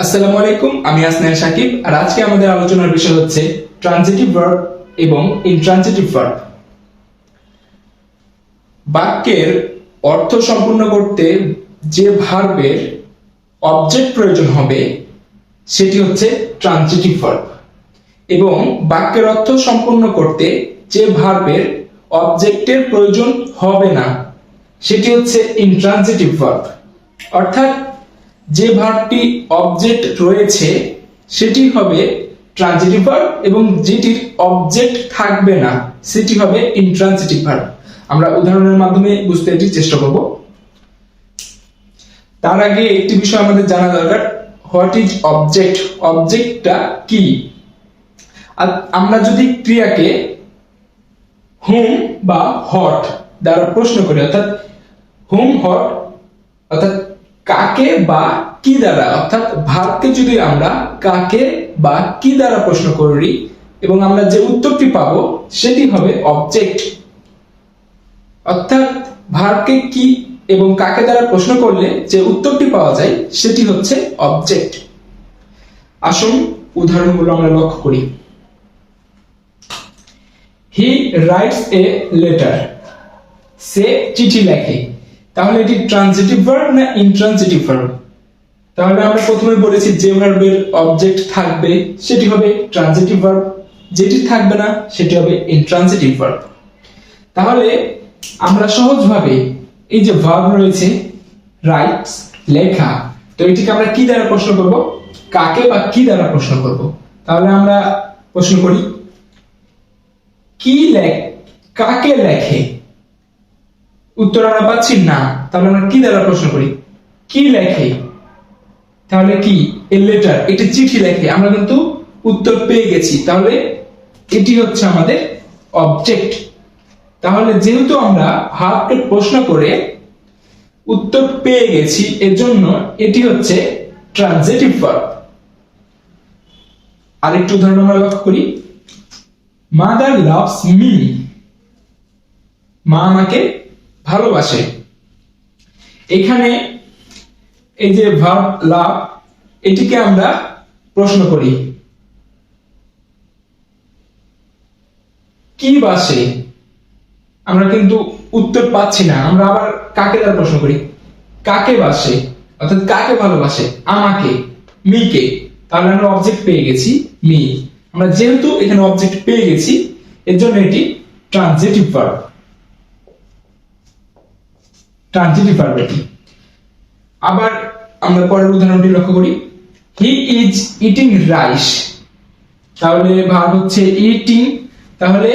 আসসালামু আলাইকুম, আমি আসনান সাকিব। আর আজকে আমাদের আলোচনার বিষয় হচ্ছে ট্রানজিটিভ ভার্ব এবং ইনট্রানজিটিভ ভার্ব। বাক্যের অর্থ সম্পূর্ণ করতে যে ভার্বের অবজেক্ট প্রয়োজন হবে সেটি হচ্ছে ট্রানজিটিভ ভার্ব, এবং বাক্যের অর্থ সম্পূর্ণ করতে যে ভার্বের অবজেক্টের প্রয়োজন হবে না সেটি হচ্ছে ইনট্রানজিটিভ ভার্ব। অর্থাৎ যে ভার্বটি অবজেক্ট রয়েছে সেটি হবে ট্রানজিটিভ ভার্ব এবং যেটির অবজেক্ট থাকবে না সেটি হবে ইনট্রানজিটিভ ভার্ব। আমরা উদাহরণের মাধ্যমে বুঝতে এটি চেষ্টা করব। তার আগে একটি বিষয় আমাদের জানা দরকার, হোয়াট ইজ অবজেক্ট। অবজেক্টটা কি? আর আমরা যদি ক্রিয়াকে হুম বা হট দ্বারা প্রশ্ন করি, অর্থাৎ হুম হট অর্থাৎ কাকে বা কি দ্বারা, অর্থাৎ ভার্বকে যদি আমরা কাকে বা কি দ্বারা প্রশ্ন করি এবং আমরা যে উত্তরটি পাবো সেটি হবে অবজেক্ট। অর্থাৎ ভার্বকে কি এবং কাকে দ্বারা প্রশ্ন করলে যে উত্তরটি পাওয়া যায় সেটি হচ্ছে অবজেক্ট। আসুন উদাহরণগুলো আমরা লক্ষ্য করি। He writes a letter. সে চিঠি লেখে। তাহলে এটি ট্রানজিটিভ ভার্ব না ইনট্রানজিটিভ ভার্ব? তাহলে আমরা প্রথমে বলেছি যে ভার্বের অবজেক্ট থাকবে সেটি হবে ট্রানজিটিভ ভার্ব, যেটি থাকবে না সেটি হবে ইনট্রানজিটিভ ভার্ব। তাহলে আমরা সহজভাবে এই যে ভার্ব রয়েছে রাইটস লেখা, তো এটিকে আমরা কি দ্বারা প্রশ্ন করব? কাকে বা কি দ্বারা প্রশ্ন করব? তাহলে আমরা প্রশ্ন করি কাকে লেখে। উত্তর আমরা পাচ্ছি না, তাহলে আমরা কি দ্বারা প্রশ্ন করি? কি লেখে। তাহলে কি? এ লেটার, এটি চিঠি লেখে। আমরা কিন্তু উত্তর পেয়ে গেছি, তাহলে এটি হচ্ছে আমাদের অবজেক্ট। তাহলে যেহেতু আমরা ভার্বকে প্রশ্ন করে উত্তর পেয়ে গেছি, এজন্য এটি হচ্ছে ট্রানজিটিভ ভার্ব। আরেকটু উদাহরণ আমরা লক্ষ্য করি। Mother loves me. মা আমাকে ভালোবাসে। এখানে এই যে ভার্ব লাভ, এটিকে আমরা প্রশ্ন করি কি বাসে। আমরা কিন্তু উত্তর পাচ্ছি না, আমরা আবার কাকে দ্বারা প্রশ্ন করি? কাকে বাসে, অর্থাৎ কাকে ভালোবাসে? আমাকে, মিকে। তাহলে আমরা অবজেক্ট পেয়ে গেছি মি। আমরা যেহেতু এখানে অবজেক্ট পেয়ে গেছি এর জন্য এটি ট্রানজিটিভ ভার্ব। ট্রানজিটিভ ভার্ব এটি। আবার আমরা পরের উদাহরণটি লক্ষ্য করি। He is eating rice. তাহলে ভার্ব হচ্ছে ইটিং, তাহলে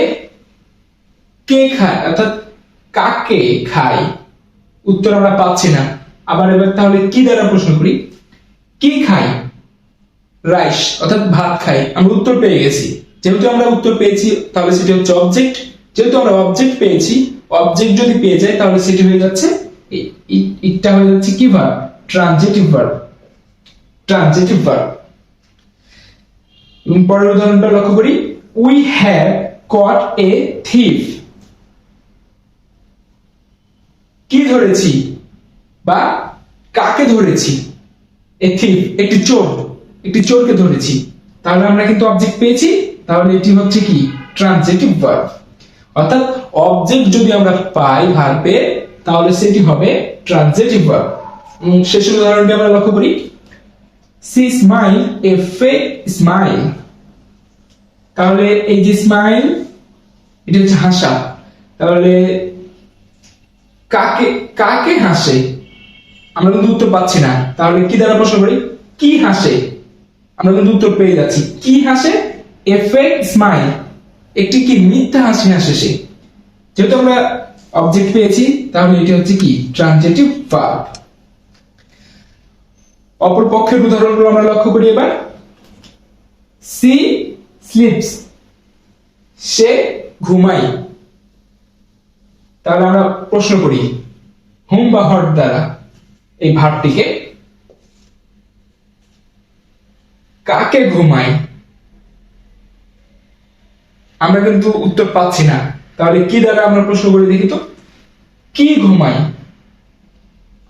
কে খায়, অর্থাৎ কাকে খায়? উত্তর আমরা পাচ্ছি না। আবার এবার তাহলে কি দ্বারা প্রশ্ন করি? কি খাই? রাইস, অর্থাৎ ভাত খাই। আমরা উত্তর পেয়ে গেছি। যেহেতু আমরা উত্তর পেয়েছি তাহলে সেটি হচ্ছে অবজেক্ট। যেহেতু আমরা অবজেক্ট পেয়েছি, অবজেক্ট যদি পেয়ে যায় তাহলে সেটি হয়ে যাচ্ছে এটা হয়ে যাচ্ছে কি verb? Transitive verb. Transitive verb. এবং পরের উদাহরণটা লক্ষ্য করি। We have caught a thief. কি ধরেছি বা কাকে ধরেছি? এ থিফ, একটি চোর, একটি চোরকে ধরেছি। তাহলে আমরা কিন্তু অবজেক্ট পেয়েছি, তাহলে এটি হচ্ছে কি? Transitive verb. অর্থাৎ অবজেক্ট যদি আমরা পাই ভার্বে তাহলে সেটি হবে ট্রানজিটিভ ভার্ব। শেষ উদাহরণটি আমরা লক্ষ্য করি। See smile a fake smile. তাহলে এই যে স্মাইল, এটা হচ্ছে হাসা। তাহলে কাকে কাকে হাসে? আমরা কিন্তু উত্তর পাচ্ছি না, তাহলে কি দ্বারা প্রশ্ন করি? কি হাসে। আমরা কিন্তু উত্তর পেয়ে যাচ্ছি। কি হাসে? এ ফেক স্মাইল, একটি কি মিথ্যা হাসি হাসে সে। যেহেতু আমরা অবজেক্ট পেয়েছি তাহলে এটি হচ্ছে কি? Transitive verb. অপর পক্ষের উদাহরণগুলো আমরা লক্ষ্য করি এবার। C slips. সে ঘুমায়। তাহলে আমরা প্রশ্ন করি হুম বা হট দ্বারা এই ভার্বটিকে। কাকে ঘুমায়? আমরা কিন্তু উত্তর পাচ্ছি না, তাহলে কি দ্বারা আমরা প্রশ্ন করি দেখি তো। কি ঘুমায়।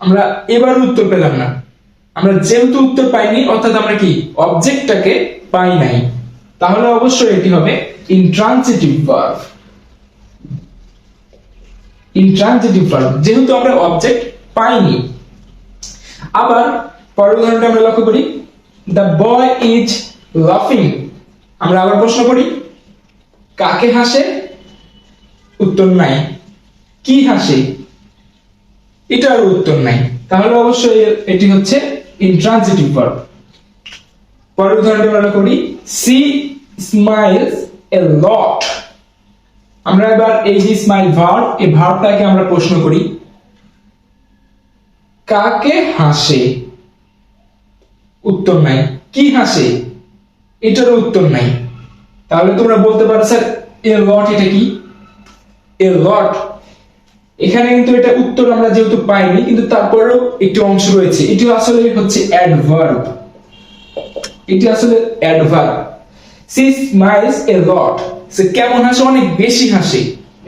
আমরা এবার উত্তর পেলাম না, আমরা যেহেতু উত্তর পাইনি অর্থাৎ আমরা কি অবজেক্টটাকে পাই নাই, তাহলে অবশ্যই এটি হবে ইন্ট্রান্সিটিভ ভার্ব। ইন্ট্রান্সিটিভ ভার্ব যেহেতু আমরা অবজেক্ট পাইনি। আবার পরের উদাহরণটা আমরা লক্ষ্য করি, দ্য বয় ইজ লাফিং। আমরা আবার প্রশ্ন করি, কাকে হাসে? উত্তর নাই। কি হাসে? এটার উত্তর নাই, তাহলে অবশ্যই এটি হচ্ছে ইন্ট্রান্সিটিভ ভার্ব। পরের উদাহরণটা আমরা লক্ষ্য করি, সি স্মাইলস এ লট। আমরা এবার এই যে স্মাইল ভার্ব, এই ভার্বটাকে আমরা প্রশ্ন করি, কাকে হাসে? উত্তর নাই। কি হাসে? এটারও উত্তর নাই। তাহলে তোমরা বলতে পারো স্যার এ লট এটা কি? এ লট এখানে কিন্তু এটা উত্তর আমরা যেহেতু পাইনি, কিন্তু তারপরেও একটি অংশ রয়েছে, এটি আসলে হচ্ছে অ্যাডভার্ব। এটি আসলে অ্যাডভার্ব। সি স্মাইলস এ লট, সে কেমন হাসে? অনেক বেশি হাসে।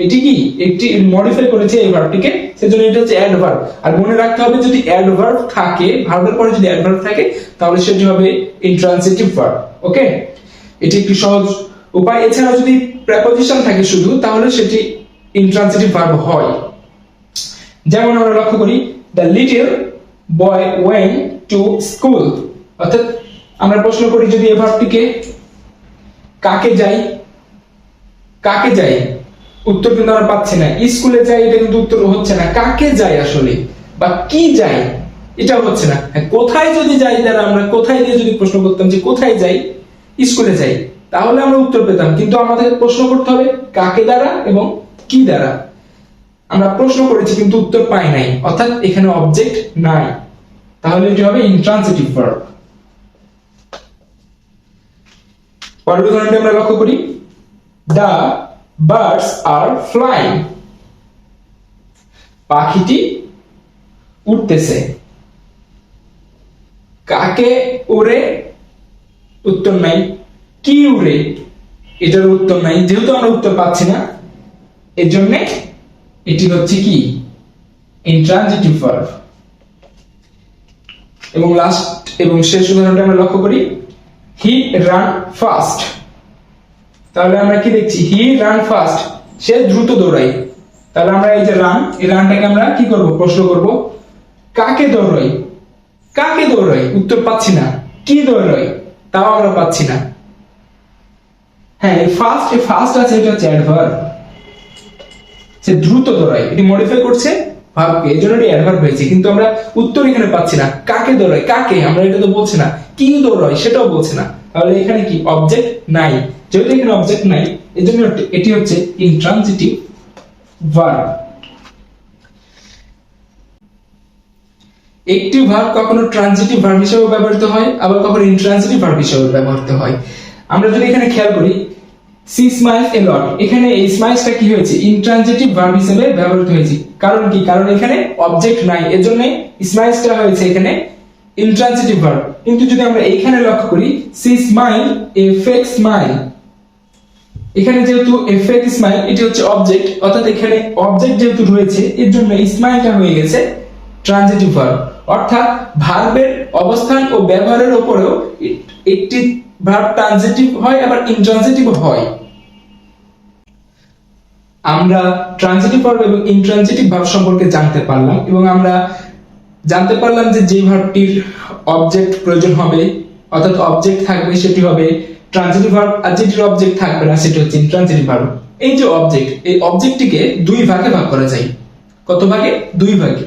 এটি কি একটি মডিফাই করেছে এই ভার্বটিকে, সেজন্য এটা হচ্ছে অ্যাডভার্ব। আর মনে রাখতে হবে যদি অ্যাডভার্ব থাকে, ভার্বের পরে যদি অ্যাডভার্ব থাকে তাহলে সেটি হবে ইন্ট্রান্সিটিভ ভার্ব। ওকে, এটি একটি সহজ উপায়। এছাড়া যদি প্রেপোজিশন থাকে শুধু, তাহলে সেটি ইন্ট্রান্সিটিভ ভার্ব হয়। যেমন আমরা লক্ষ্য করি, the little boy went to school. অর্থাৎ আমরা প্রশ্ন করি যদি এই ভার্বটিকে, কাকে যাই? কাকে যাই? উত্তর কিন্তু আমরা পাচ্ছি না। স্কুলে যাই এটা কিন্তু উত্তর হচ্ছে না। কাকে যাই আসলে, বা কি যাই, এটা হচ্ছে না। কোথায় যদি যাই, দ্বারা আমরা কোথায় দিয়ে যদি প্রশ্ন করতাম যে কোথায় যাই, স্কুলে যাই, তাহলে আমরা উত্তর পেতাম। কিন্তু আমাদের প্রশ্ন করতে হবে কাকে দ্বারা এবং কি দ্বারা। আমরা প্রশ্ন করেছি কিন্তু উত্তর পাই নাই, অর্থাৎ এখানে অবজেক্ট নাই, তাহলে এটি হবে ইন্ট্রান্সিটিভ ভার্ব। পরের উদাহরণটি আমরা লক্ষ্য করি, দ্য বার্ডস আর ফ্লাইং। পাখিটি উড়তেছে। কাকে উড়ে? উত্তর নাই। কি উড়ে? এটার উত্তর নাই। যেহেতু আমরা উত্তর পাচ্ছি না, এর জন্য এটি হচ্ছে কি ইন্ট্রান্সিটিভ ভার্ব। এবং লাস্ট এবং শেষ উদাহরণটা আমরা লক্ষ্য করি, হি রান ফাস্ট। তাহলে আমরা কি দেখছি? হি রান ফাস্ট, সে দ্রুত দৌড়ায়। তাহলে আমরা এই যে রান, এই রানটাকে আমরা কি করব? প্রশ্ন করব, কাকে দৌড়ায়? কাকে দৌড়ায়? উত্তর পাচ্ছি না। কি দৌড়ায়? তাও আমরা পাচ্ছি না। হ্যাঁ, এই ফাস্ট আছে, এটা হচ্ছে অ্যাডভার্ব। সে দ্রুত দৌড়ায়, এটি মডিফাই করছে ভার্বকে, এজন্য এটি অ্যাডভার্ব হয়েছে। কিন্তু আমরা উত্তর এখানে পাচ্ছি না। কাকে দৌড়ায়? কাকে? আমরা এটা তো বলছি না। কি দৌড়ায়? সেটাও বলছে না। তাহলে এখানে কি অবজেক্ট নাই। যেহেতু এখানে অবজেক্ট নাই, এজন্য এটি হচ্ছে ইন্ট্রান্সিটিভ ভার্ব। একটি ভার্ব কখনো ট্রানজিটিভ ভার্ব হিসেবে ব্যবহৃত হয়, আবার কখনো ইন্ট্রান্সিটিভ ভার্ব হিসেবে ব্যবহৃত হয়। আমরা যদি এখানে খেয়াল করি, সি স্মাইলস এ লট, এখানে এই স্মাইলসটা কি হয়েছে? ইন্ট্রান্সিটিভ ভার্ব হিসেবে ব্যবহৃত হয়েছে। কারণ কি? কারণ এখানে অবজেক্ট নাই, এজন্য স্মাইলসটা হয়েছে এখানে ইন্ট্রান্সিটিভ ভার্ব। কিন্তু যদি আমরা এইখানে লক্ষ্য করি, see smile a fake smile, এখানে যেহেতু এ ফেক স্মাইল এটি হচ্ছে অবজেক্ট, অর্থাৎ এখানে অবজেক্ট যেহেতু রয়েছে, এর জন্য স্মাইলটা হয়ে গেছে ট্রানজিটিভ ভার্ব। অর্থাৎ ভার্বের অবস্থান ও ব্যবহারের উপরেও একটি ভার্ব ট্রানজিটিভ হয়, আবার ইন্ট্রানজিটিভ হয়। আমরা ট্রানজিটিভ ভার্ব এবং ইন্ট্রানজিটিভ ভার্ব সম্পর্কে জানতে পারলাম, এবং আমরা জানতে পারলাম যে ভার্বটির অবজেক্ট প্রয়োজন হবে, অর্থাৎ অবজেক্ট থাকবে, সেটি হবে ট্রানজিটিভ ভার্ব, আর যেটির অবজেক্ট থাকবে না সেটি হচ্ছে ইন্ট্রানজিটিভ ভার্ব। এই যে অবজেক্ট, এই অবজেক্টটিকে দুই ভাগে ভাগ করা যায়। কত ভাগে? দুই ভাগে।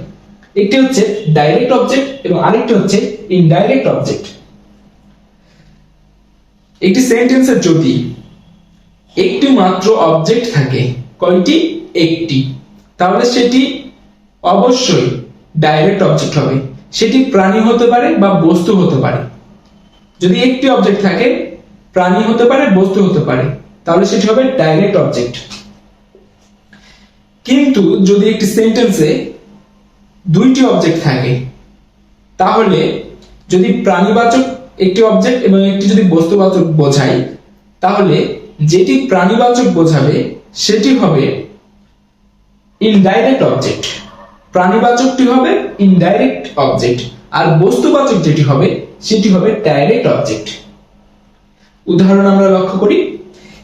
একটি হচ্ছে ডাইরেক্ট অবজেক্ট এবং আরেকটি হচ্ছে ইনডাইরেক্ট অবজেক্ট। একটি সেন্টেন্সে যদি একটি মাত্র অবজেক্ট থাকে, কয়টি? একটি, তাহলে সেটি অবশ্যই ডাইরেক্ট অবজেক্ট হবে। সেটি প্রাণী হতে পারে বা বস্তু হতে পারে। যদি একটি অবজেক্ট থাকে, প্রাণী হতে পারে, বস্তু হতে পারে, তাহলে সেটি হবে ডাইরেক্ট অবজেক্ট। কিন্তু যদি একটি সেন্টেন্সে দুইটি অবজেক্ট থাকে, তাহলে যদি প্রাণীবাচক একটি অবজেক্ট এবং একটি যদি বস্তুবাচক বোঝায়, তাহলে যেটি প্রাণীবাচক বোঝাবে সেটি হবে ইনডাইরেক্ট অবজেক্ট, প্রাণীবাচকটি হবে ইনডাইরেক্ট অবজেক্ট। আর বস্তুবাচক যেটি হবে সেটি হবে ডাইরেক্ট অবজেক্ট। উদাহরণ আমরা লক্ষ্য করি,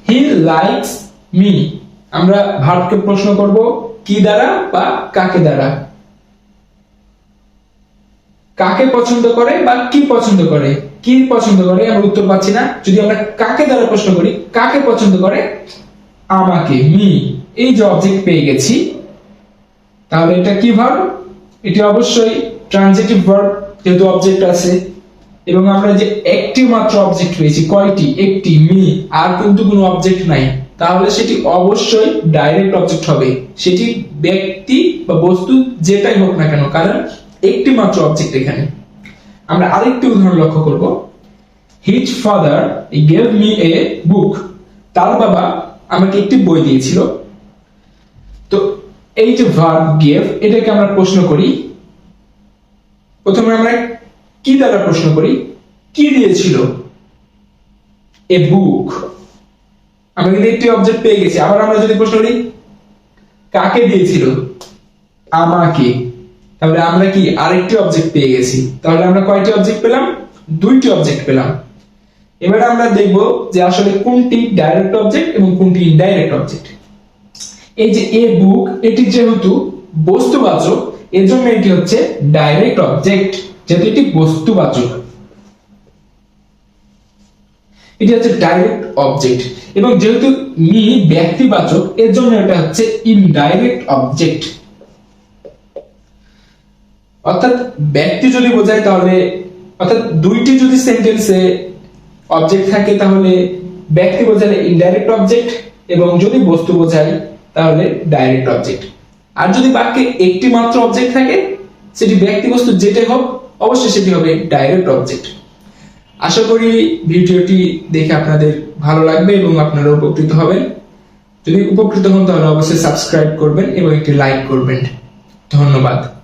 হি লাইকস মি। আমরা ভার্বকে প্রশ্ন করব কি দ্বারা বা কাকে দ্বারা। কাকে পছন্দ করে বা কি পছন্দ করে, কি পছন্দ করে আমরা উত্তর পাচ্ছি না। যদি আমরা কাকে দ্বারা প্রশ্ন করি, কাকে পছন্দ করে, আমাকে, মি, এই যে অবজেক্ট পেয়ে গেছি, তাহলে এটা কি ভার্ব? এটি অবশ্যই ট্রানজিটিভ ভার্ব, যেহেতু অবজেক্ট আছে। এবং আমরা যে একটি মাত্র অবজেক্ট পেয়েছি, কয়টি? একটি, মি, আর কিন্তু কোনো অবজেক্ট নাই, তাহলে সেটি অবশ্যই ডাইরেক্ট অবজেক্ট হবে। সেটি ব্যক্তি বা বস্তু যেটাই হোক না কেন, কারণ একটি মাত্র অবজেক্ট এখানে। আমরা আরেকটি উদাহরণ লক্ষ্য করব, his father gave me a book. তার বাবা আমাকে একটি বই দিয়েছিল। তো এই যে ভার্ব গেভ, এটাকে আমরা প্রশ্ন করি। প্রথমে আমরা কি দ্বারা প্রশ্ন করি, কি দিয়েছিল? এ বুক। আমরা কিন্তু একটি অবজেক্ট পেয়ে গেছি। আবার আমরা যদি প্রশ্ন করি কাকে দিয়েছিল, আমাকে, তাহলে আমরা কি আরেকটি অবজেক্ট পেয়ে গেছি। তাহলে আমরা কয়টি অবজেক্ট পেলাম? দুইটি অবজেক্ট পেলাম। এবার আমরা দেখব যে আসলে কোনটি ডাইরেক্ট অবজেক্ট এবং কোনটি ইনডাইরেক্ট অবজেক্ট। এই যে এ বুক, এটি যেহেতু বস্তুবাচক, এজন্য এটি হচ্ছে ডাইরেক্ট অবজেক্ট, যেহেতু এটি বস্তুবাচক। এটি হচ্ছে ডাইরেক্ট অবজেক্ট। এবং যেহেতু মি ব্যক্তিবাচক, এর জন্য এটা হচ্ছে ইনডাইরেক্ট অবজেক্ট। অর্থাৎ ব্যক্তি যদি বোঝায় তাহলে, অর্থাৎ দুইটি যদি সেন্টেন্সে অবজেক্ট থাকে তাহলে ব্যক্তি বোঝালে ইনডাইরেক্ট অবজেক্ট, এবং যদি বস্তু বোঝায় তাহলে ডাইরেক্ট অবজেক্ট। আর যদি বাক্যে একটি মাত্র অবজেক্ট থাকে, সেটি ব্যক্তি বস্তু যেটাই হোক, অবশ্যই সেটি হবে ডাইরেক্ট অবজেক্ট। আশা করি ভিডিওটি দেখে আপনাদের ভালো লাগবে এবং আপনারা উপকৃত হবেন। যদি উপকৃত হন তাহলে অবশ্যই সাবস্ক্রাইব করবেন এবং একটি লাইক করবেন। ধন্যবাদ।